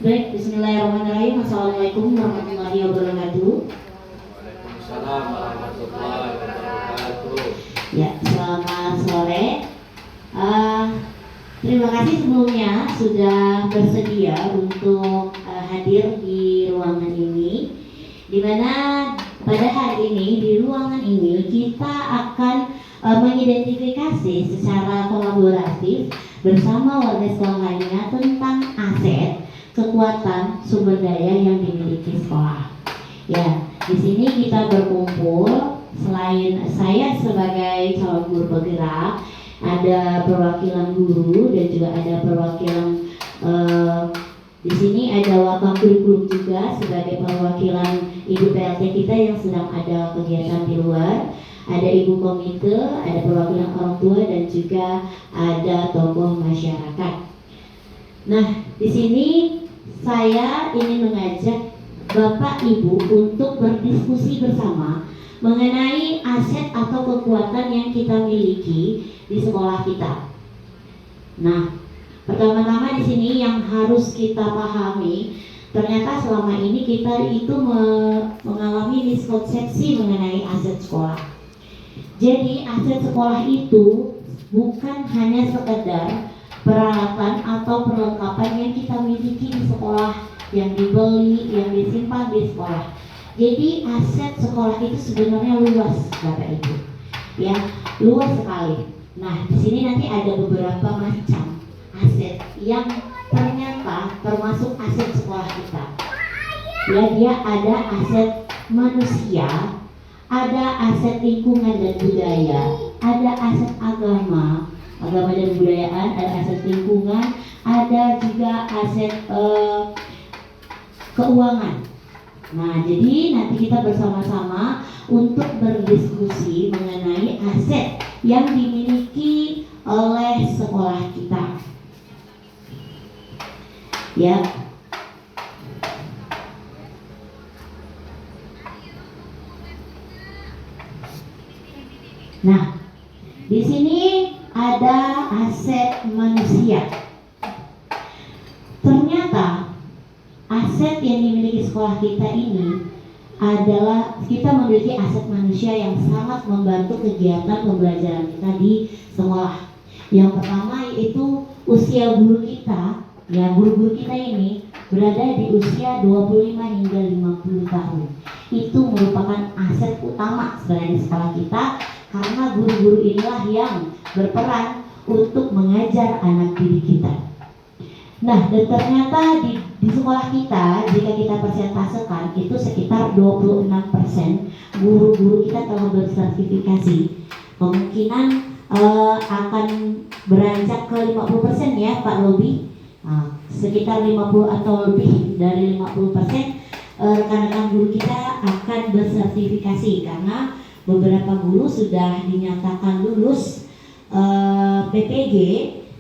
Baik, bismillahirrahmanirrahim. Assalamualaikum warahmatullahi wabarakatuh. Waalaikumsalam warahmatullahi wabarakatuh. Ya, selamat sore. Terima kasih sebelumnya sudah bersedia untuk hadir di ruangan ini, di mana pada hari ini di ruangan ini kita akan mengidentifikasi secara kolaboratif bersama warga sekolah lainnya tentang aset, kekuatan, sumber daya yang dimiliki sekolah. Ya, di sini kita berkumpul. Selain saya sebagai calon guru bergerak, ada perwakilan guru dan juga ada perwakilan di sini ada wakil kurikulum juga sebagai perwakilan ibu PLT kita yang sedang ada kegiatan di luar. Ada ibu komite, ada perwakilan orang tua dan juga ada tokoh masyarakat. Nah, di sini saya ingin mengajak Bapak Ibu untuk berdiskusi bersama mengenai aset atau kekuatan yang kita miliki di sekolah kita. Nah, pertama-tama di sini yang harus kita pahami, ternyata selama ini kita itu mengalami miskonsepsi mengenai aset sekolah. Jadi aset sekolah itu bukan hanya sekedar peralatan atau perlengkapan yang kita miliki di sekolah, yang dibeli, yang disimpan di sekolah. Jadi aset sekolah itu sebenarnya luas, Bapak Ibu. Ya, luas sekali. Nah, di sini nanti ada beberapa macam aset yang ternyata termasuk aset sekolah kita. Ya, dia ada aset manusia, ada aset lingkungan dan budaya, ada aset agama dan budayaan, ada aset lingkungan, ada juga aset keuangan. Nah, jadi nanti kita bersama-sama untuk berdiskusi mengenai aset yang dimiliki oleh sekolah kita. Ya. Nah, di sini ada aset manusia. Ternyata aset yang dimiliki sekolah kita ini adalah kita memiliki aset manusia yang sangat membantu kegiatan pembelajaran kita di sekolah. Yang pertama yaitu usia guru kita, ya guru-guru kita ini berada di usia 25 hingga 50 tahun. Itu merupakan aset utama sebenarnya di sekolah kita, karena guru-guru inilah yang berperan untuk mengajar anak didik kita. Nah, dan ternyata di sekolah kita, jika kita persentasekan, itu sekitar 26% guru-guru kita telah bersertifikasi. Kemungkinan akan beranjak ke 50% ya Pak Lobi. Nah, sekitar 50 atau lebih dari 50% rekan-rekan guru kita akan bersertifikasi, karena beberapa guru sudah dinyatakan lulus PPG,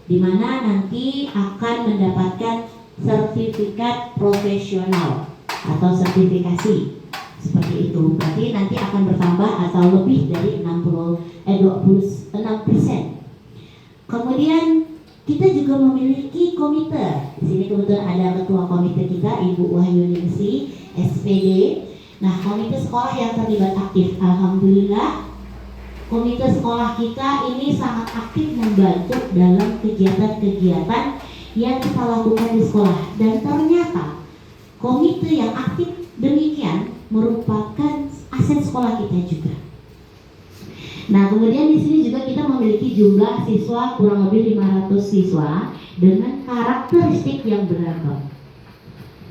di mana nanti akan mendapatkan sertifikat profesional atau sertifikasi seperti itu. Berarti nanti akan bertambah atau lebih dari 26%. Kemudian kita juga memiliki komite. Di sini kebetulan ada ketua komite kita, Ibu Wahyuningsi, SPD. Nah, komite sekolah yang terlibat aktif, alhamdulillah komite sekolah kita ini sangat aktif membantu dalam kegiatan-kegiatan yang kita lakukan di sekolah. Dan ternyata komite yang aktif demikian merupakan aset sekolah kita juga. Nah, kemudian di sini juga kita memiliki jumlah siswa kurang lebih 500 siswa dengan karakteristik yang beragam.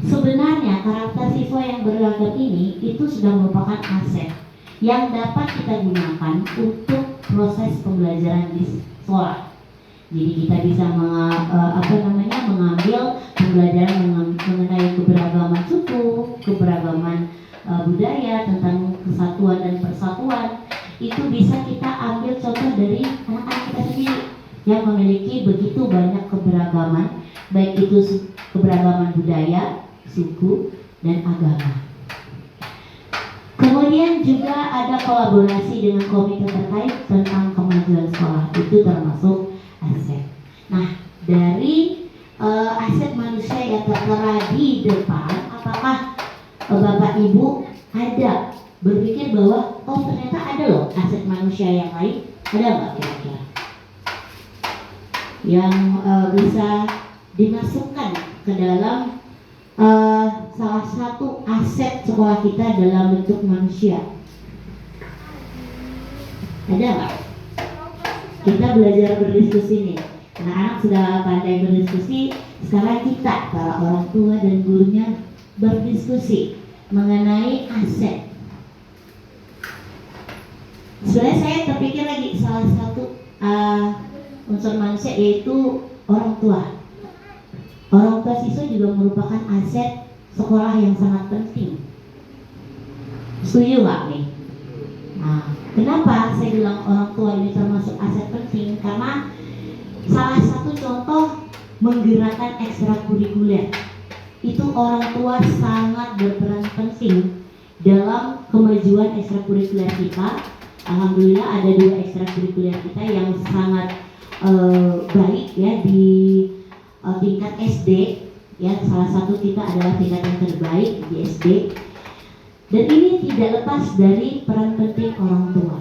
Sebenarnya karakter siswa yang beragam ini itu sudah merupakan aset yang dapat kita gunakan untuk proses pembelajaran di sekolah. Jadi kita bisa mengambil pembelajaran mengenai keberagaman suku, keberagaman budaya, tentang kesatuan dan persatuan. Itu bisa kita ambil contoh dari anak-anak kita sendiri yang memiliki begitu banyak keberagaman, baik itu keberagaman budaya, suku, dan agama. Kemudian juga ada kolaborasi dengan komite terkait tentang kemajuan sekolah, itu termasuk aset. Nah, dari aset manusia yang tertera di depan, apakah Bapak Ibu ada berpikir bahwa oh ternyata ada loh aset manusia yang lain? Ada nggak kira-kira yang bisa dimasukkan ke dalam salah satu aset sekolah kita dalam bentuk manusia? Ada nggak? Kita belajar berdiskusi nih. Anak-anak sudah pandai berdiskusi. Sekarang kita, para orang tua dan gurunya, berdiskusi mengenai aset. Sebenarnya saya terpikir lagi salah satu unsur manusia yaitu orang tua. Orang tua siswa juga merupakan aset sekolah yang sangat penting. Setuju nggak nih? Nah, kenapa saya bilang orang tua ini termasuk aset penting? Karena salah satu contoh menggerakkan ekstrakurikuler itu orang tua sangat berperan penting dalam kemajuan ekstrakurikuler kita. Alhamdulillah ada 2 ekstrakurikuler kita yang sangat baik ya di tingkat SD ya, salah satu kita adalah tingkat yang terbaik di SD. Dan ini tidak lepas dari peran penting orang tua.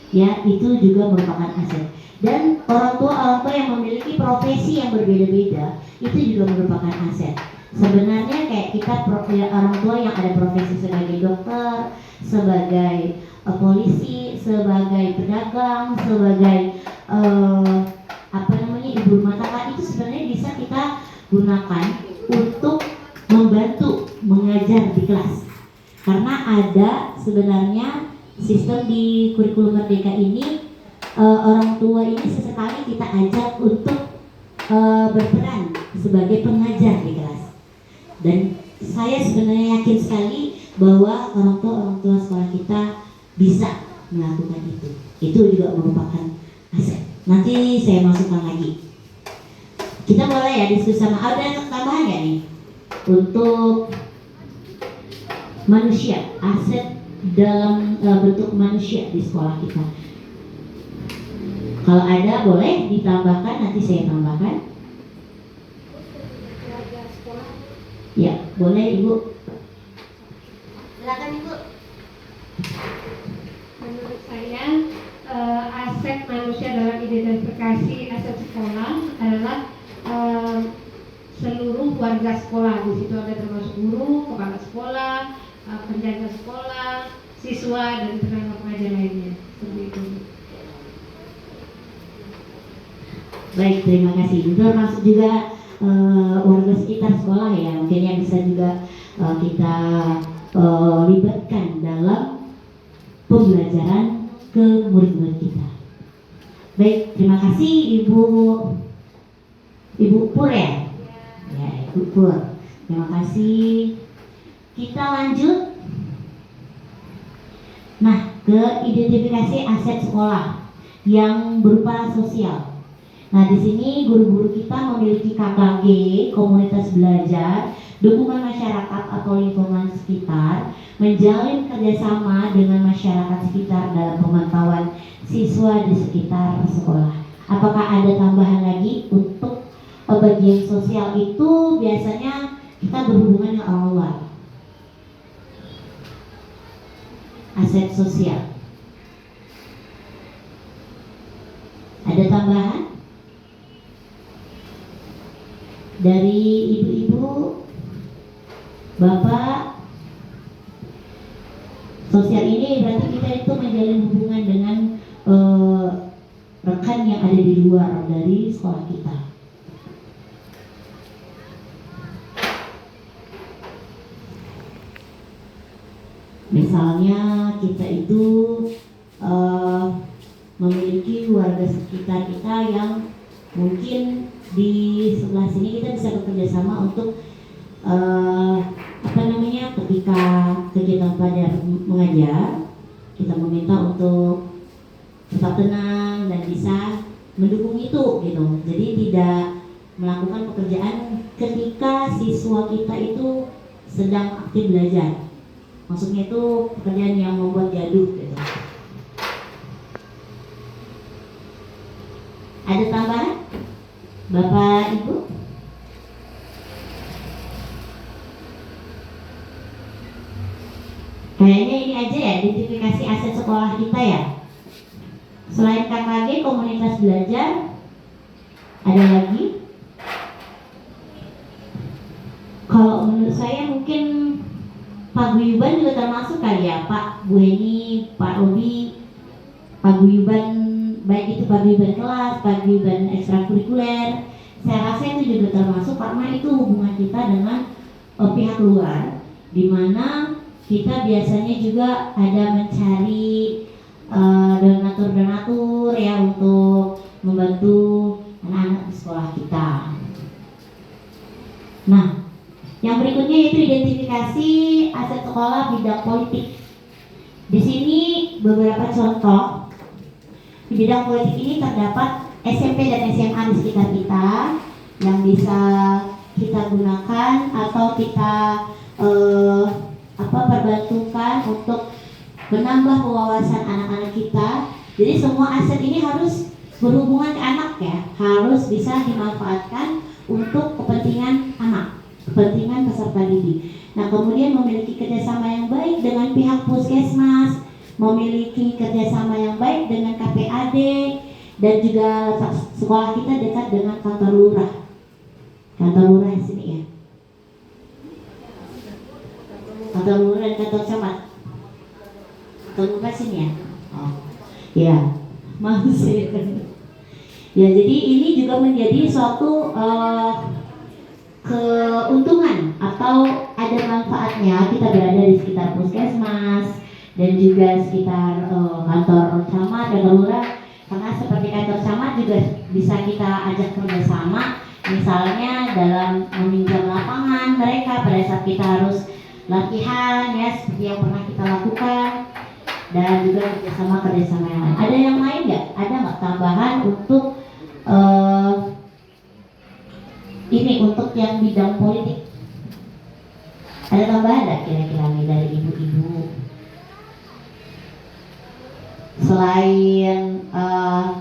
Ya, itu juga merupakan aset. Dan orang tua yang memiliki profesi yang berbeda-beda itu juga merupakan aset. Sebenarnya kayak kita orang tua yang ada profesi sebagai dokter, sebagai polisi, sebagai pedagang, sebagai ibu rumah tangga, itu sebenarnya bisa kita gunakan untuk membantu mengajar di kelas. Karena ada sebenarnya sistem di kurikulum Merdeka ini, orang tua ini sesekali kita ajak untuk berperan sebagai pengajar di kelas. Dan saya sebenarnya yakin sekali bahwa orang tua sekolah kita bisa melakukan itu. Itu juga merupakan aset. Nanti saya masukkan lagi. Kita boleh ya diskusi sama. Ada tambahan ya nih untuk manusia, aset dalam bentuk manusia di sekolah kita. Kalau ada boleh ditambahkan, nanti saya tambahkan. Ya, boleh Ibu. Silakan Ibu. Menurut saya aset manusia dalam identifikasi aset sekolah adalah seluruh warga sekolah. Di situ ada termasuk guru, kepala sekolah, penjaga sekolah, siswa dan tenaga pengajar lainnya. Seperti itu. Baik, terima kasih. Itu termasuk juga warga sekitar sekolah ya, mungkin yang bisa juga kita libatkan dalam pembelajaran ke murid-murid kita. Baik, terima kasih Ibu Pur ya? Ya, Ibu Pur. Terima kasih. Kita lanjut. Nah, ke identifikasi aset sekolah yang berupa sosial. Nah, di sini guru-guru kita memiliki KKG, komunitas belajar, dukungan masyarakat atau lingkungan sekitar, menjalin kerjasama dengan masyarakat sekitar dalam pemantauan siswa di sekitar sekolah. Apakah ada tambahan lagi untuk bagian sosial itu? Biasanya kita berhubungan dengan orang luar. Aset sosial. Ada tambahan? Dari ibu-ibu, bapak, sosial ini berarti kita itu menjalin hubungan dengan rekan yang ada di luar dari sekolah kita. Misalnya kita itu memiliki warga sekitar kita yang mungkin di sebelah sini kita bisa bekerja sama untuk ketika kegiatan pelajar mengajar, kita meminta untuk tetap tenang dan bisa mendukung itu gitu. Jadi tidak melakukan pekerjaan ketika siswa kita itu sedang aktif belajar. Maksudnya itu pekerjaan yang membuat gaduh gitu. Ada tambahan? Bapak Ibu? Kayaknya ini aja ya identifikasi aset sekolah kita ya. Selain KKG, komunitas belajar, ada lagi? Kalau menurut saya mungkin paguyuban juga termasuk kali ya, Pak Bu Heni, Pak Robi. Paguyuban, baik itu paguyuban kelas, paguyuban ekstrakurikuler, saya rasa itu juga termasuk karena itu hubungan kita dengan pihak luar, di mana kita biasanya juga ada mencari donatur-donatur ya untuk membantu anak-anak di sekolah kita. Nah, yang berikutnya yaitu identifikasi aset sekolah bidang politik. Di sini beberapa contoh. Di bidang politik ini terdapat SMP dan SMA di sekitar kita yang bisa kita gunakan atau kita perbantukan untuk menambah wawasan anak-anak kita. Jadi semua aset ini harus berhubungan ke anak ya, harus bisa dimanfaatkan untuk kepentingan anak, kepentingan peserta didik. Nah, kemudian memiliki kerjasama yang baik dengan pihak puskesmas, memiliki kerjasama yang baik dengan KPAD, dan juga sekolah kita dekat dengan kantor lurah. Kantor lurah di sini ya. Kantor lurah dan kantor camat. Kantor lurah sini ya. Oh, ya, maksud. Ya, jadi ini juga menjadi suatu keuntungan atau ada manfaatnya kita berada di sekitar puskesmas dan juga sekitar kantor camat, kantor lurah, karena seperti kantor camat juga bisa kita ajak kerjasama, misalnya dalam meminjam lapangan mereka pada saat kita harus latihan ya, seperti yang pernah kita lakukan, dan juga kerjasama yang lain. Ada yang lain nggak? Ada nggak tambahan untuk ini untuk yang bidang politik? Ada tambahan nggak kira-kira nih dari ibu-ibu? Selain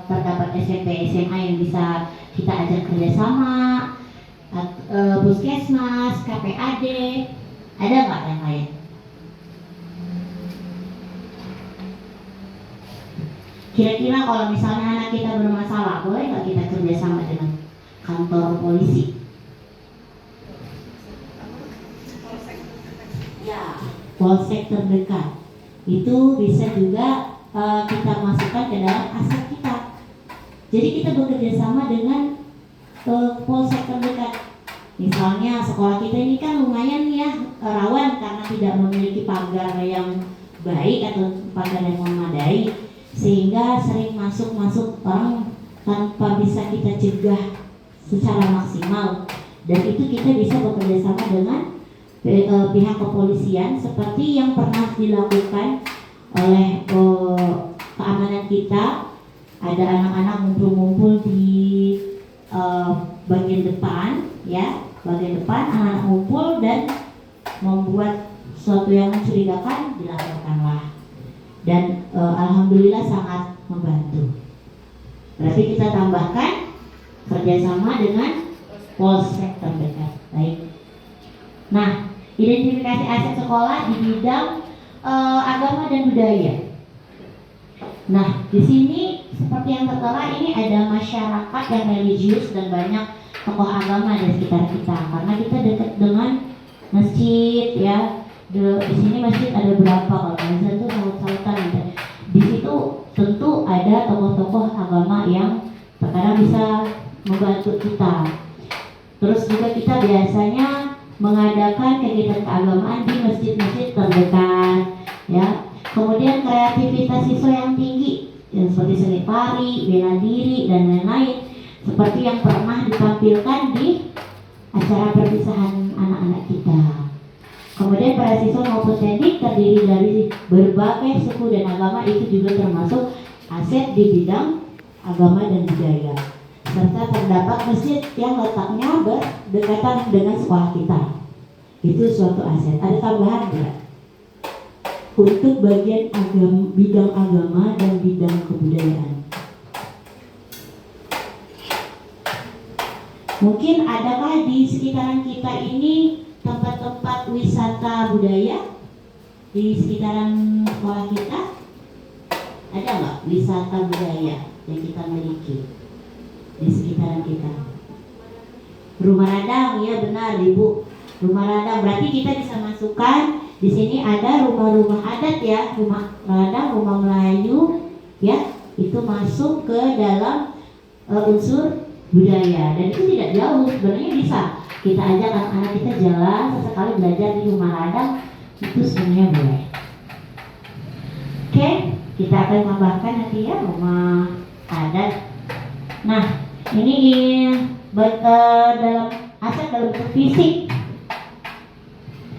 terdapat SMP SMA yang bisa kita ajak kerjasama, puskesmas, KPAD, ada nggak yang lain? Kira-kira kalau misalnya anak kita bermasalah, boleh nggak kita kerjasama dengan kantor polisi? Ya, polsek terdekat itu bisa juga kita masukkan ke dalam aset kita. Jadi kita bekerja sama dengan polsek terdekat. Misalnya sekolah kita ini kan lumayan ya rawan karena tidak memiliki pagar yang baik atau pagar yang memadai, sehingga sering masuk orang tanpa bisa kita cegah secara maksimal. Dan itu kita bisa bekerja sama dengan pihak kepolisian seperti yang pernah dilakukan oleh keamanan kita. Ada anak-anak ngumpul-ngumpul di bagian depan ya, bagian depan anak-anak ngumpul dan membuat sesuatu yang mencurigakan, dilaporkanlah, dan alhamdulillah sangat membantu. Berarti kita tambahkan kerjasama dengan polsek terdekat. Baik. Nah, identifikasi aset sekolah di bidang agama dan budaya. Nah, di sini seperti yang tertera ini ada masyarakat yang religius dan banyak tokoh agama di sekitar kita. Karena kita dekat dengan masjid ya. Di sini masjid ada berapa, kalau misalnya itu saut-sautan gitu. Di situ tentu ada tokoh-tokoh agama yang terkadang bisa membantu kita. Terus juga kita biasanya mengadakan kegiatan keagamaan di masjid-masjid terdekat ya. Kemudian kreativitas siswa yang tinggi yang seperti seni tari, bela diri dan lain-lain, seperti yang pernah ditampilkan di acara perpisahan anak-anak kita. Kemudian para siswa maupun teknik terdiri dari berbagai suku dan agama, itu juga termasuk aset di bidang agama dan budaya. Serta terdapat masjid yang letaknya berdekatan dengan sekolah kita. Itu suatu aset. Ada tambahan enggak? Untuk bagian bidang agama dan bidang kebudayaan. Mungkin adakah di sekitaran kita ini tempat-tempat wisata budaya? di sekitaran sekolah kita ada nggak wisata budaya yang kita miliki di sekitaran kita? Rumah Radang, ya benar Ibu. Rumah Radang berarti kita bisa masukkan di sini ada rumah-rumah adat ya, rumah Radang, rumah Melayu, ya itu masuk ke dalam unsur budaya dan itu tidak jauh sebenarnya bisa kita ajak anak-anak kita jalan sesekali belajar di rumah Radang itu sebenarnya boleh. Oke, kita akan tambahkan nanti ya rumah adat. Nah ini dalam aset dalam bentuk fisik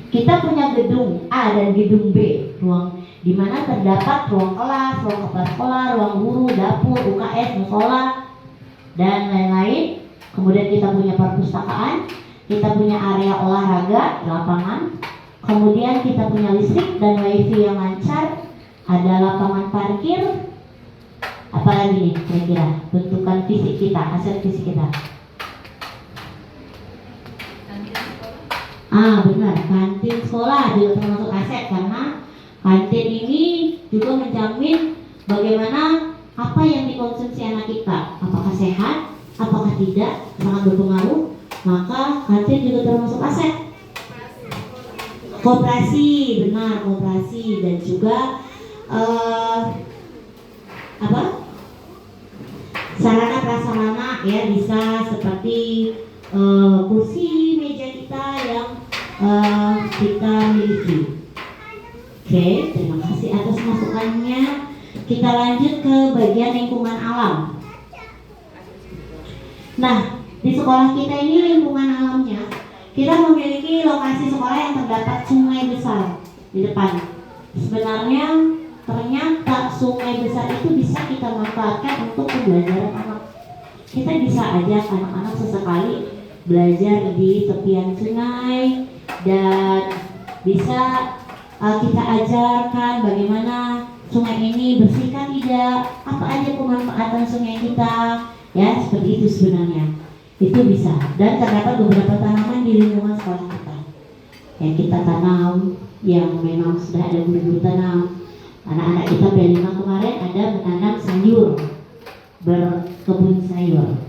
kita punya gedung A dan gedung B, ruang di mana terdapat ruang kelas, ruang kepala sekolah, ruang guru, dapur, UKS, musola, dan lain-lain. Kemudian kita punya perpustakaan, kita punya area olahraga, lapangan. Kemudian kita punya listrik dan wifi yang lancar, ada lapangan parkir. Apalagi nih kira-kira bentukan fisik kita, aset fisik kita. Benar, kantin sekolah juga termasuk aset karena kantin ini juga menjamin bagaimana apa yang dikonsumsi anak kita, apakah sehat, apakah tidak, sangat berpengaruh. Maka kantin juga termasuk aset. Koperasi, benar, koperasi dan juga sarana prasarana ya bisa seperti kursi, meja kita yang kita miliki. Oke, terima kasih atas masukannya. Kita lanjut ke bagian lingkungan alam. Nah, di sekolah kita ini lingkungan alamnya, kita memiliki lokasi sekolah yang terdapat sungai besar di depan. Sebenarnya ternyata sungai besar itu bisa kita manfaatkan untuk pembelajaran anak. Kita bisa ajak anak-anak sesekali belajar di tepian sungai dan bisa kita ajarkan bagaimana sungai ini bersihkah tidak, apa aja pemanfaatan sungai kita, ya seperti itu sebenarnya. Itu bisa. Dan terdapat beberapa tanaman di lingkungan sekolah kita yang kita tanam, yang memang sudah ada guru-guru tanam. Anak-anak kita P5 kemarin ada menanam sayur, berkebun sayur.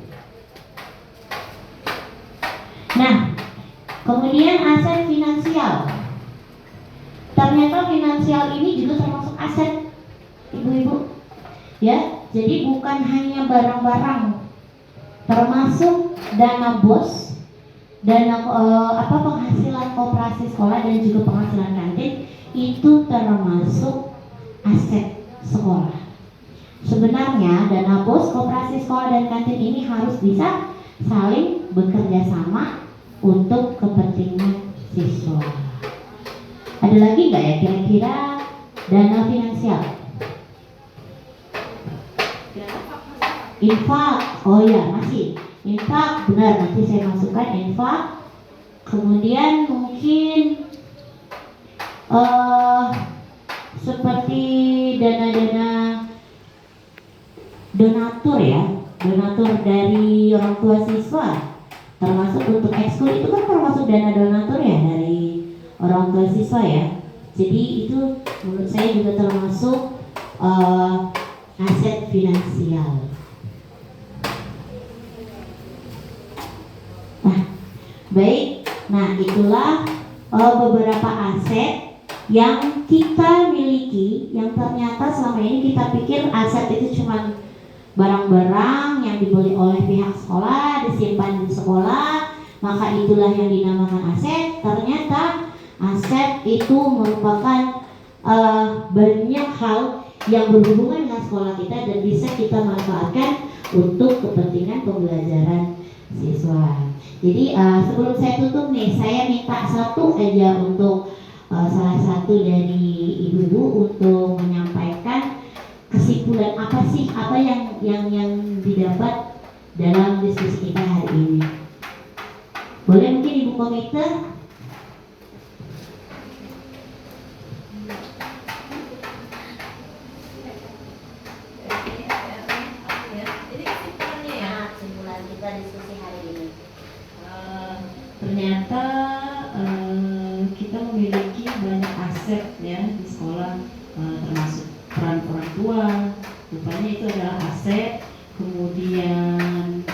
Nah, kemudian aset finansial. Ternyata finansial ini juga termasuk aset, ibu-ibu. Ya, jadi bukan hanya barang-barang, termasuk dana BOS, dana penghasilan koperasi sekolah dan juga penghasilan kantin itu termasuk aset sekolah. Sebenarnya dana BOS, koperasi sekolah dan kantin ini harus bisa saling bekerja sama untuk kepentingan siswa. Ada lagi nggak ya kira-kira dana finansial? Infak, oh ya masih infak, benar, nanti saya masukkan infak. Kemudian mungkin seperti dana-dana donatur ya, donatur dari orang tua siswa, termasuk untuk ekskul itu kan termasuk dana donatur ya dari orang tua siswa ya. Jadi itu menurut saya juga termasuk aset finansial. Nah, baik. Nah, itulah beberapa aset yang kita miliki yang ternyata selama ini kita pikir aset itu cuma barang-barang yang dibeli oleh pihak sekolah, disimpan di sekolah, maka itulah yang dinamakan aset. Ternyata aset itu merupakan banyak hal yang berhubungan dengan sekolah kita dan bisa kita manfaatkan untuk kepentingan pembelajaran siswa. Jadi sebelum saya tutup nih, saya minta satu aja untuk salah satu dari ibu-ibu untuk menyampaikan kesimpulan apa sih, apa yang didapat dalam diskusi kita hari ini. Boleh mungkin Ibu Komite? Ternyata kita memiliki banyak aset ya Rupanya itu adalah aset, kemudian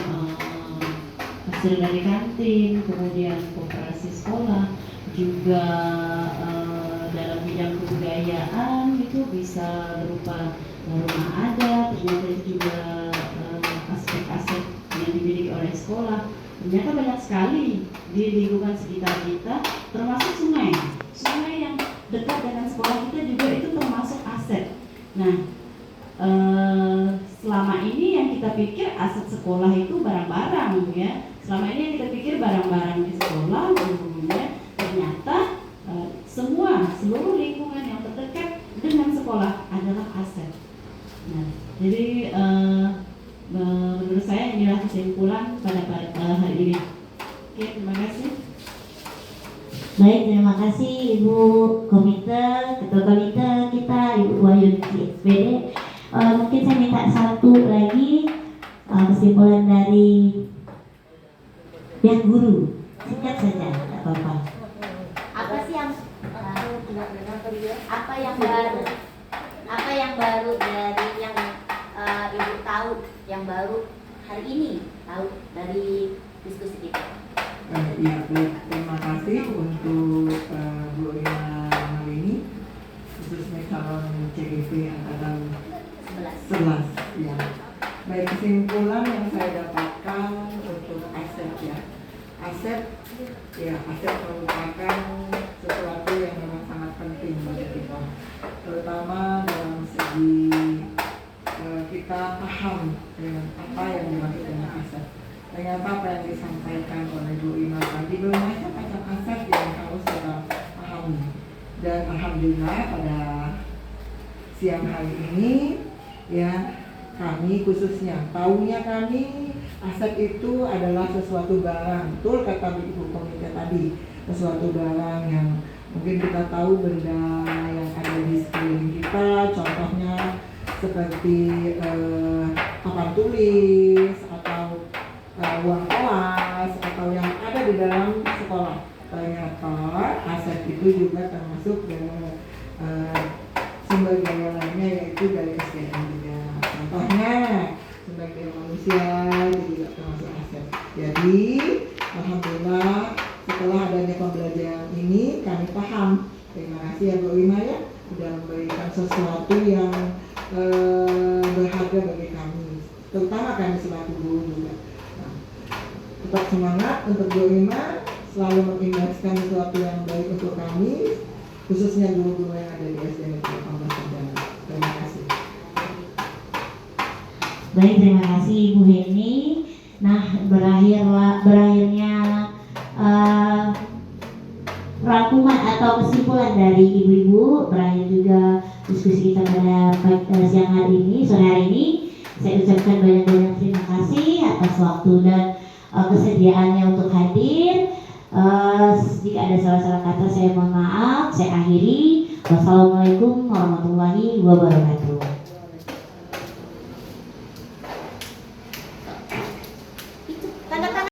hasil dari kantin, kemudian koperasi sekolah, juga dalam bidang kebudayaan itu bisa berupa rumah adat, ternyata itu juga aspek-aspek yang dimiliki oleh sekolah. Ternyata banyak sekali di lingkungan sekitar kita, termasuk sungai yang dekat dengan sekolah kita juga itu termasuk aset. Nah, selama ini yang kita pikir aset sekolah itu barang-barang ya. Selama ini yang kita pikir barang-barang di sekolah, kemudian ternyata seluruh lingkungan yang terdekat dengan sekolah adalah aset. Nah, jadi menurut saya inilah kesimpulan pada hari ini. Oke, terima kasih. Baik, terima kasih Ibu Ketua Komite kita, Ibu Wahyu SPD. Mungkin saya minta satu lagi kesimpulan dari pihak guru, singkat saja, tidak apa-apa. Apa sih yang baru dari yang Ibu tahu, yang baru hari ini tahu dari diskusi kita? Ya, terima kasih untuk Bu Rina Malini, khususnya calon CGP angkatan 11 ya. Baik, kesimpulan yang saya dapatkan untuk aset ya. Aset merupakan sesuatu yang memang sangat penting bagi kita, terutama dalam segi kita paham dengan apa yang dimaksud dengan aset. Ternyata apa yang disampaikan oleh Bu Ima tadi bermacam macam aset yang harus kita pahami. Dan alhamdulillah pada siang hari ini ya, kami khususnya tahunya kami aset itu adalah sesuatu barang. Betul kata Ibu Komite tadi, sesuatu barang yang mungkin kita tahu benda yang ada di sekeliling kita, contohnya seperti papan tulis atau uang kelas atau yang ada di dalam sekolah. Ternyata aset itu juga termasuk dari sumber daya lainnya, yaitu dari SDM juga. Contohnya sumber daya manusia itu juga termasuk aset. Jadi alhamdulillah setelah adanya pembelajaran ini kami paham. Terima kasih ya Bu Ima ya, sudah memberikan sesuatu yang berharga bagi kami, terutama kami selaku guru juga. Tetap semangat untuk Bu Ima, selalu mengingatkan sesuatu yang baik untuk kami, khususnya guru-guru yang ada di SD Negeri 18 Sarjana. Terima kasih. Baik, terima kasih Ibu Heni. Nah, berakhirnya rangkuman atau kesimpulan dari ibu-ibu, berakhir juga diskusi kita pada siang hari ini, sore hari ini. Saya ucapkan banyak-banyak terima kasih atas waktu dan kesediaannya untuk hadir. Jika ada salah-salah kata saya mohon maaf. Saya akhiri. Wassalamualaikum warahmatullahi wabarakatuh.